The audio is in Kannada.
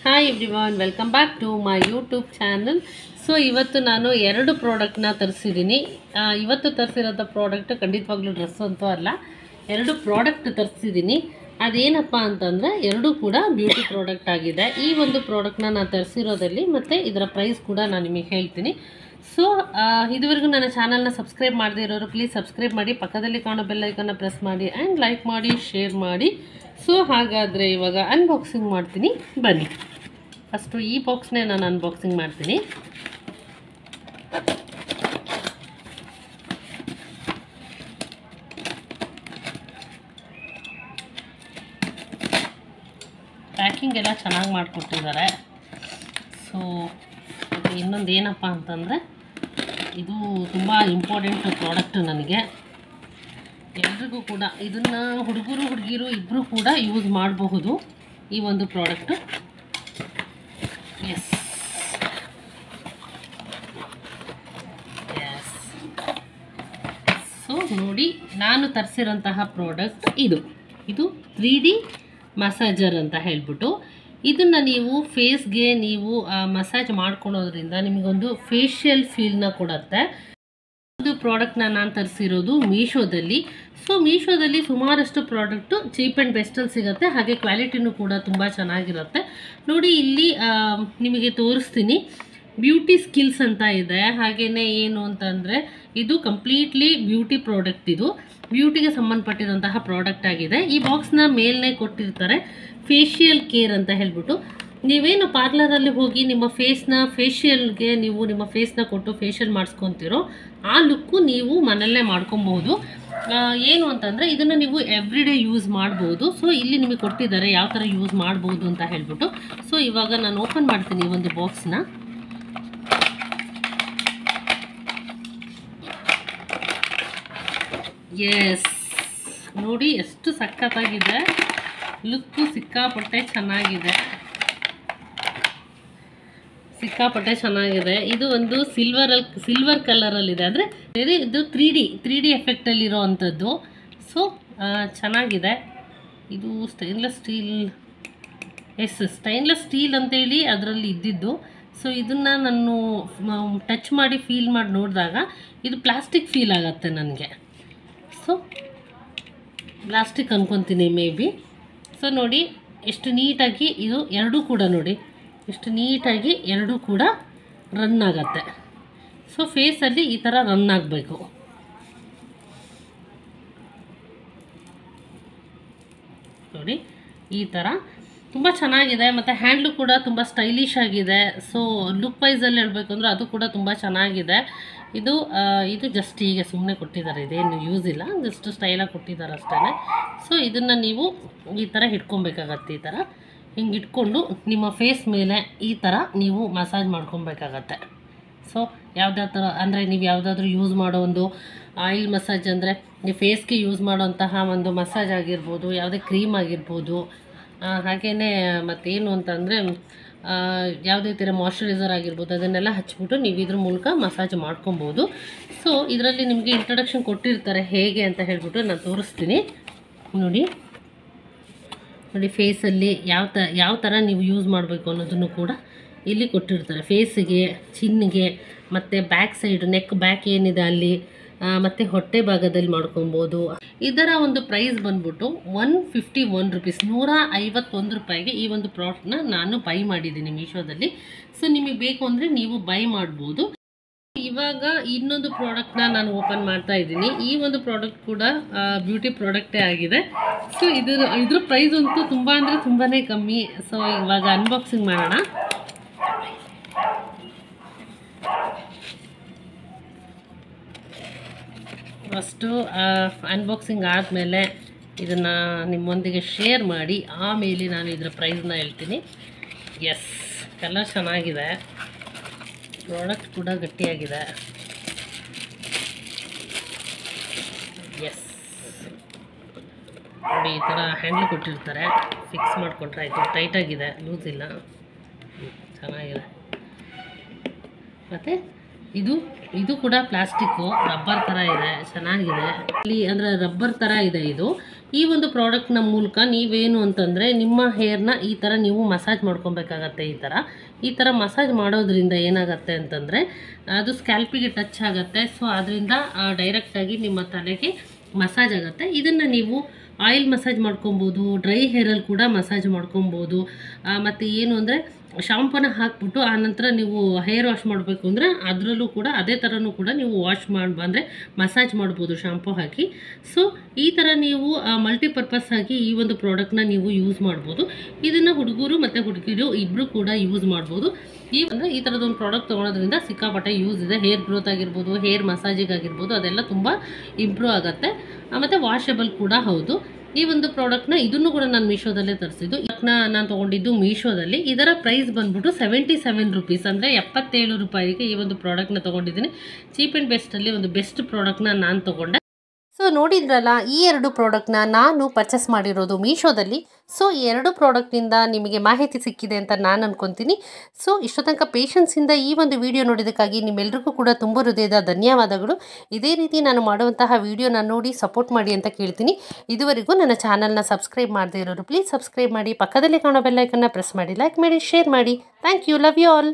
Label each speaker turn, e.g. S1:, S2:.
S1: Hi everyone, welcome back to my YouTube channel. So ಇವತ್ತು ನಾನು 2 ಪ್ರಾಡಕ್ಟ್ನ ತರಿಸಿದ್ದೀನಿ. ಇವತ್ತು ತರಿಸಿರೋಂಥ ಪ್ರಾಡಕ್ಟ್ ಖಂಡಿತವಾಗ್ಲೂ ಡ್ರೆಸ್ ಅಂತೂ ಅಲ್ಲ, 2 ಪ್ರಾಡಕ್ಟ್ ತರಿಸಿದ್ದೀನಿ. ಅದೇನಪ್ಪ ಅಂತಂದರೆ 2 ಕೂಡ ಬ್ಯೂಟಿ ಪ್ರಾಡಕ್ಟ್ ಆಗಿದೆ. ಈ ಒಂದು ಪ್ರಾಡಕ್ಟ್ನ ನಾನು ತರಿಸಿರೋದಲ್ಲಿ ಮತ್ತು ಇದರ ಪ್ರೈಸ್ ಕೂಡ ನಾನು ನಿಮಗೆ ಹೇಳ್ತೀನಿ. ಸೊ ಇದುವರೆಗೂ ನನ್ನ ಚಾನಲ್ನ ಸಬ್ಸ್ಕ್ರೈಬ್ ಮಾಡದೇ ಇರೋರು ಪ್ಲೀಸ್ ಸಬ್ಸ್ಕ್ರೈಬ್ ಮಾಡಿ, ಪಕ್ಕದಲ್ಲಿ ಕಾಣೋ ಬೆಲ್ ಐಕನ್ನ ಪ್ರೆಸ್ ಮಾಡಿ ಆ್ಯಂಡ್ ಲೈಕ್ ಮಾಡಿ, ಶೇರ್ ಮಾಡಿ. ಸೊ ಹಾಗಾದರೆ ಇವಾಗ ಅನ್ಬಾಕ್ಸಿಂಗ್ ಮಾಡ್ತೀನಿ, ಬನ್ನಿ. ಫಸ್ಟು ಈ ಬಾಕ್ಸ್ನೇ ನಾನು ಅನ್ಬಾಕ್ಸಿಂಗ್ ಮಾಡ್ತೀನಿ. ಪ್ಯಾಕಿಂಗ್ ಎಲ್ಲ ಚೆನ್ನಾಗಿ ಮಾಡಿಕೊಟ್ಟಿದ್ದಾರೆ. ಸೊ ಇನ್ನೊಂದು ಏನಪ್ಪ ಅಂತಂದರೆ, ಇದು ತುಂಬ ಇಂಪಾರ್ಟೆಂಟ್ ಪ್ರಾಡಕ್ಟು ನನಗೆ. ಎಲ್ರಿಗೂ ಕೂಡ ಇದನ್ನು ಹುಡುಗರು ಹುಡುಗಿರು ಇಬ್ಬರು ಕೂಡ ಯೂಸ್ ಮಾಡಬಹುದು ಈ ಒಂದು ಪ್ರಾಡಕ್ಟು. ಎಸ್ ಸೊ ನೋಡಿ, ನಾನು ತರಿಸಿರೋಂತಹ ಪ್ರಾಡಕ್ಟ್ ಇದು 3D ಮಸಾಜರ್ ಅಂತ ಹೇಳ್ಬಿಟ್ಟು, ಇದನ್ನು ನೀವು ಫೇಸ್ಗೆ ನೀವು ಮಸಾಜ್ ಮಾಡ್ಕೊಳೋದ್ರಿಂದ ನಿಮಗೊಂದು ಫೇಶಿಯಲ್ ಫೀಲ್ನ ಕೊಡುತ್ತೆ. ಒಂದು ಪ್ರಾಡಕ್ಟ್ನ ನಾನು ತರಿಸಿರೋದು ಮೀಶೋದಲ್ಲಿ. ಸೊ ಮೀಶೋದಲ್ಲಿ ಸುಮಾರಷ್ಟು ಪ್ರಾಡಕ್ಟು ಚೀಪ್ ಆ್ಯಂಡ್ ಬೆಸ್ಟಲ್ಲಿ ಸಿಗುತ್ತೆ, ಹಾಗೆ ಕ್ವಾಲಿಟಿನೂ ಕೂಡ ತುಂಬ ಚೆನ್ನಾಗಿರುತ್ತೆ. ನೋಡಿ, ಇಲ್ಲಿ ನಿಮಗೆ ತೋರಿಸ್ತೀನಿ. ಬ್ಯೂಟಿ ಸ್ಕಿಲ್ಸ್ ಅಂತ ಇದೆ. ಹಾಗೆಯೇ ಏನು ಅಂತಂದರೆ, ಇದು ಕಂಪ್ಲೀಟ್ಲಿ ಬ್ಯೂಟಿ ಪ್ರಾಡಕ್ಟ್. ಇದು ಬ್ಯೂಟಿಗೆ ಸಂಬಂಧಪಟ್ಟಿರುವಂತಹ ಪ್ರಾಡಕ್ಟ್ ಆಗಿದೆ. ಈ ಬಾಕ್ಸ್ನ ಮೇಲ್ನೇ ಕೊಟ್ಟಿರ್ತಾರೆ ಫೇಶಿಯಲ್ ಕೇರ್ ಅಂತ ಹೇಳ್ಬಿಟ್ಟು. ನೀವೇನು ಪಾರ್ಲರಲ್ಲಿ ಹೋಗಿ ನಿಮ್ಮ ಫೇಶಿಯಲ್ಗೆ ನೀವು ನಿಮ್ಮ ಫೇಸ್ನ ಕೊಟ್ಟು ಫೇಶಿಯಲ್ ಮಾಡಿಸ್ಕೊತಿರೋ ಆ ಲುಕ್ಕು ನೀವು ಮನೆಯಲ್ಲೇ ಮಾಡ್ಕೊಬಹುದು. ಏನು ಅಂತಂದರೆ, ಇದನ್ನು ನೀವು ಎವ್ರಿಡೇ ಯೂಸ್ ಮಾಡ್ಬೋದು. ಸೊ ಇಲ್ಲಿ ನಿಮಗೆ ಕೊಟ್ಟಿದ್ದಾರೆ ಯಾವ ಥರ ಯೂಸ್ ಮಾಡ್ಬೋದು ಅಂತ ಹೇಳ್ಬಿಟ್ಟು. ಸೊ ಇವಾಗ ನಾನು ಓಪನ್ ಮಾಡ್ತೀನಿ ಈ ಒಂದು ಬಾಕ್ಸ್ನ. ಎಸ್, ನೋಡಿ ಎಷ್ಟು ಸಖತ್ತಾಗಿದೆ, ಲುಕ್ಕು ಸಿಕ್ಕಾಪಟ್ಟೆ ಚೆನ್ನಾಗಿದೆ. ಇದು ಒಂದು ಸಿಲ್ವರ್ ಕಲರಲ್ಲಿದೆ, ಅಂದರೆ ಇದು 3D ಎಫೆಕ್ಟಲ್ಲಿರೋ ಅಂಥದ್ದು. ಸೊ ಚೆನ್ನಾಗಿದೆ. ಇದು ಸ್ಟೈನ್ಲೆಸ್ ಸ್ಟೀಲ್ ಅಂತೇಳಿ ಅದರಲ್ಲಿ ಇದ್ದಿದ್ದು. ಸೊ ಇದನ್ನು ನಾನು ಟಚ್ ಮಾಡಿ ಫೀಲ್ ಮಾಡಿ ನೋಡಿದಾಗ ಇದು ಪ್ಲಾಸ್ಟಿಕ್ ಫೀಲ್ ಆಗುತ್ತೆ ನನಗೆ. ಸೊ ಪ್ಲಾಸ್ಟಿಕ್ ಅನ್ಕೊತೀನಿ ಮೇ ಬಿ. ಸೊ ನೋಡಿ ಎಷ್ಟು ನೀಟಾಗಿ ಇದು ಎರಡೂ ಕೂಡ, ನೋಡಿ ಎಷ್ಟು ನೀಟಾಗಿ ಎರಡೂ ಕೂಡ ರನ್ ಆಗುತ್ತೆ. ಸೊ ಫೇಸಲ್ಲಿ ಈ ಥರ ರನ್ ಆಗಬೇಕು. ನೋಡಿ ಈ ಥರ ತುಂಬ ಚೆನ್ನಾಗಿದೆ, ಮತ್ತು ಹ್ಯಾಂಡ್ಲು ಕೂಡ ತುಂಬ ಸ್ಟೈಲಿಶ್ ಆಗಿದೆ. ಸೊ ಲುಕ್ ವೈಸಲ್ಲಿ ಹೇಳಬೇಕು ಅಂದರೆ ಅದು ಕೂಡ ತುಂಬ ಚೆನ್ನಾಗಿದೆ. ಇದು ಜಸ್ಟ್ ಹೀಗೆ ಸುಮ್ಮನೆ ಕೊಟ್ಟಿದ್ದಾರೆ, ಇದೇನು ಯೂಸ್ ಇಲ್ಲ, ಜಸ್ಟ್ ಸ್ಟೈಲಾಗಿ ಕೊಟ್ಟಿದ್ದಾರೆ ಅಷ್ಟೇ. ಸೊ ಇದನ್ನು ನೀವು ಈ ಥರ ಹಿಡ್ಕೊಬೇಕಾಗತ್ತೆ. ಈ ಥರ ಹಿಂಗೆ ಇಟ್ಕೊಂಡು ನಿಮ್ಮ ಫೇಸ್ ಮೇಲೆ ಈ ಥರ ನೀವು ಮಸಾಜ್ ಮಾಡ್ಕೊಬೇಕಾಗತ್ತೆ. ಸೊ ಯಾವುದೇ ಥರ ಅಂದರೆ, ನೀವು ಯಾವುದಾದ್ರೂ ಯೂಸ್ ಮಾಡೋ ಒಂದು ಆಯಿಲ್ ಮಸಾಜ್ ಅಂದರೆ ನೀವು ಫೇಸ್ಗೆ ಯೂಸ್ ಮಾಡೋಂತಹ ಒಂದು ಮಸಾಜ್ ಆಗಿರ್ಬೋದು, ಯಾವುದೇ ಕ್ರೀಮ್ ಆಗಿರ್ಬೋದು, ಹಾಗೆಯೇ ಮತ್ತೇನು ಅಂತಂದರೆ ಯಾವುದೇ ಥರ ಮಾಯ್ಶ್ಚರೈಸರ್ ಆಗಿರ್ಬೋದು, ಅದನ್ನೆಲ್ಲ ಹಚ್ಬಿಟ್ಟು ನೀವು ಇದ್ರ ಮೂಲಕ ಮಸಾಜ್ ಮಾಡ್ಕೊಬೋದು. ಸೊ ಇದರಲ್ಲಿ ನಿಮಗೆ ಇಂಟ್ರಡಕ್ಷನ್ ಕೊಟ್ಟಿರ್ತಾರೆ ಹೇಗೆ ಅಂತ ಹೇಳ್ಬಿಟ್ಟು ನಾನು ತೋರಿಸ್ತೀನಿ. ನೋಡಿ ಫೇಸಲ್ಲಿ ಯಾವ ಥರ ನೀವು ಯೂಸ್ ಮಾಡಬೇಕು ಅನ್ನೋದನ್ನು ಕೂಡ ಇಲ್ಲಿ ಕೊಟ್ಟಿರ್ತಾರೆ. ಫೇಸಿಗೆ, ಚಿನ್ನಿಗೆ, ಮತ್ತು ಬ್ಯಾಕ್ ಸೈಡ್ ನೆಕ್ ಬ್ಯಾಕ್ ಏನಿದೆ ಅಲ್ಲಿ, ಮತ್ತು ಹೊಟ್ಟೆ ಭಾಗದಲ್ಲಿ ಮಾಡ್ಕೊಬೋದು. ಇದರ ಒಂದು ಪ್ರೈಸ್ ಬಂದ್ಬಿಟ್ಟು 151 ರೂಪೀಸ್, 151 ರೂಪಾಯಿಗೆ ಈ ಒಂದು ಪ್ರಾಡಕ್ಟ್ನ ನಾನು ಬೈ ಮಾಡಿದ್ದೀನಿ ಮೀಶೋದಲ್ಲಿ. ಸೊ ನಿಮಗೆ ಬೇಕು ಅಂದರೆ ನೀವು ಬೈ ಮಾಡ್ಬೋದು. ಇವಾಗ ಇನ್ನೊಂದು ಪ್ರಾಡಕ್ಟ್ನ ನಾನು ಓಪನ್ ಮಾಡ್ತಾ ಇದ್ದೀನಿ. ಈ ಒಂದು ಪ್ರಾಡಕ್ಟ್ ಕೂಡ ಬ್ಯೂಟಿ ಪ್ರಾಡಕ್ಟೇ ಆಗಿದೆ. ಸೊ ಇದ್ರ ಪ್ರೈಸ್ ಅಂತೂ ತುಂಬ ಅಂದರೆ ತುಂಬಾ ಕಮ್ಮಿ. ಸೊ ಇವಾಗ ಅನ್ಬಾಕ್ಸಿಂಗ್ ಮಾಡೋಣ. ಫಸ್ಟು ಅನ್ಬಾಕ್ಸಿಂಗ್ ಆದಮೇಲೆ ಇದನ್ನು ನಿಮ್ಮೊಂದಿಗೆ ಶೇರ್ ಮಾಡಿ ಆಮೇಲೆ ನಾನು ಇದರ ಪ್ರೈಸ್ನ ಹೇಳ್ತೀನಿ. ಎಸ್, ಕಲರ್ ಚೆನ್ನಾಗಿದೆ, ಪ್ರಾಡಕ್ಟ್ ಕೂಡ ಗಟ್ಟಿಯಾಗಿದೆ. ಎಸ್ ನೋಡಿ, ಈ ಥರ ಹ್ಯಾಂಡ್ಲ್ ಕೊಟ್ಟಿರ್ತಾರೆ, ಫಿಕ್ಸ್ ಮಾಡಿಕೊಂಡ್ರೆ ಆಯಿತು. ಟೈಟಾಗಿದೆ, ಲೂಸ್ ಇಲ್ಲ, ಚೆನ್ನಾಗಿದೆ. ಮತ್ತು ಇದು ಕೂಡ ಪ್ಲಾಸ್ಟಿಕ್ಕು, ರಬ್ಬರ್ ಥರ ಇದೆ, ಚೆನ್ನಾಗಿದೆ. ಇಲ್ಲಿ ಅಂದರೆ ರಬ್ಬರ್ ಥರ ಇದೆ ಇದು. ಈ ಒಂದು ಪ್ರಾಡಕ್ಟ್ನ ಮೂಲಕ ನೀವೇನು ಅಂತಂದರೆ ನಿಮ್ಮ ಹೇರ್ನ ಈ ಥರ ನೀವು ಮಸಾಜ್ ಮಾಡ್ಕೊಬೇಕಾಗತ್ತೆ. ಈ ಥರ ಮಸಾಜ್ ಮಾಡೋದ್ರಿಂದ ಏನಾಗುತ್ತೆ ಅಂತಂದರೆ ಅದು ಸ್ಕ್ಯಾಲ್ಪಿಗೆ ಟಚ್ ಆಗುತ್ತೆ. ಸೊ ಅದರಿಂದ ಡೈರೆಕ್ಟಾಗಿ ನಿಮ್ಮ ತಲೆಗೆ ಮಸಾಜ್ ಆಗುತ್ತೆ. ಇದನ್ನು ನೀವು ಆಯಿಲ್ ಮಸಾಜ್ ಮಾಡ್ಕೊಬೋದು, ಡ್ರೈ ಹೇರಲ್ಲಿ ಕೂಡ ಮಸಾಜ್ ಮಾಡ್ಕೊಬೋದು. ಮತ್ತು ಏನು ಅಂದರೆ ಶಾಂಪೂನ ಹಾಕ್ಬಿಟ್ಟು ಆನಂತರ ನೀವು ಹೇರ್ ವಾಶ್ ಮಾಡಬೇಕು ಅಂದರೆ ಅದರಲ್ಲೂ ಕೂಡ ಅದೇ ಥರನೂ ಕೂಡ ನೀವು ವಾಶ್ ಅಂದರೆ ಮಸಾಜ್ ಮಾಡ್ಬೋದು ಶಾಂಪೂ ಹಾಕಿ. ಸೊ ಈ ಥರ ನೀವು ಮಲ್ಟಿಪರ್ಪಸ್ ಆಗಿ ಈ ಒಂದು ಪ್ರಾಡಕ್ಟ್ನ ನೀವು ಯೂಸ್ ಮಾಡ್ಬೋದು. ಇದನ್ನು ಹುಡುಗರು ಮತ್ತು ಹುಡುಗಿರು ಇಬ್ಬರು ಕೂಡ ಯೂಸ್ ಮಾಡ್ಬೋದು. ಈ ಥರದೊಂದು ಪ್ರಾಡಕ್ಟ್ ತೊಗೊಳೋದ್ರಿಂದ ಸಿಕ್ಕಾಪಟ್ಟೆ ಯೂಸ್ ಇದೆ. ಹೇರ್ ಗ್ರೋತ್ ಆಗಿರ್ಬೋದು, ಹೇರ್ ಮಸಾಜಿಗೆ ಆಗಿರ್ಬೋದು, ಅದೆಲ್ಲ ತುಂಬ ಇಂಪ್ರೂವ್ ಆಗುತ್ತೆ. ಮತ್ತು ವಾಷಬಲ್ ಕೂಡ ಹೌದು. ಈ ಒಂದು ಪ್ರಾಡಕ್ಟ್ನ ಇದನ್ನು ಕೂಡ ನಾನು ಮೀಶೋದಲ್ಲೇ ತರಿಸಿದ್ದು. ನಾನು ತೊಗೊಂಡಿದ್ದು ಮೀಶೋದಲ್ಲಿ. ಇದರ ಪ್ರೈಸ್ ಬಂದ್ಬಿಟ್ಟು 77 ರುಪೀಸ್, ಅಂದರೆ 77 ರೂಪಾಯಿಗೆ ಈ ಒಂದು ಪ್ರಾಡಕ್ಟ್ನ ತೊಗೊಂಡಿದ್ದೀನಿ. ಚೀಪ್ ಆ್ಯಂಡ್ ಬೆಸ್ಟಲ್ಲಿ ಒಂದು ಬೆಸ್ಟ್ ಪ್ರಾಡಕ್ಟ್ನ ನಾನು ತೊಗೊಂಡೆ.
S2: ಸೊ ನೋಡಿದ್ರಲ್ಲ, ಈ 2 ಪ್ರಾಡಕ್ಟ್ನ ನಾನು ಪರ್ಚೇಸ್ ಮಾಡಿರೋದು ಮೀಶೋದಲ್ಲಿ. ಸೊ ಈ 2 ಪ್ರಾಡಕ್ಟಿಂದ ನಿಮಗೆ ಮಾಹಿತಿ ಸಿಕ್ಕಿದೆ ಅಂತ ನಾನು ಅನ್ಕೊತೀನಿ. ಸೊ ಇಷ್ಟೋ ತನಕ ಪೇಷನ್ಸಿಂದ ಈ ಒಂದು ವಿಡಿಯೋ ನೋಡಿದ್ದಕ್ಕಾಗಿ ನಿಮ್ಮೆಲ್ಲರಿಗೂ ಕೂಡ ತುಂಬ ಹೃದಯದ ಧನ್ಯವಾದಗಳು. ಇದೇ ರೀತಿ ನಾನು ಮಾಡುವಂತಹ ವಿಡಿಯೋನ ನೋಡಿ ಸಪೋರ್ಟ್ ಮಾಡಿ ಅಂತ ಕೇಳ್ತೀನಿ. ಇದುವರೆಗೂ ನನ್ನ ಚಾನಲ್ನ ಸಬ್ಸ್ಕ್ರೈಬ್ ಮಾಡದೇ ಇರೋರು ಪ್ಲೀಸ್ ಸಬ್ಸ್ಕ್ರೈಬ್ ಮಾಡಿ, ಪಕ್ಕದಲ್ಲಿ ಕಾಣೋ ಬೆಲ್ ಐಕನ್ನ ಪ್ರೆಸ್ ಮಾಡಿ, ಲೈಕ್ ಮಾಡಿ, ಶೇರ್ ಮಾಡಿ. Thank you, love you all.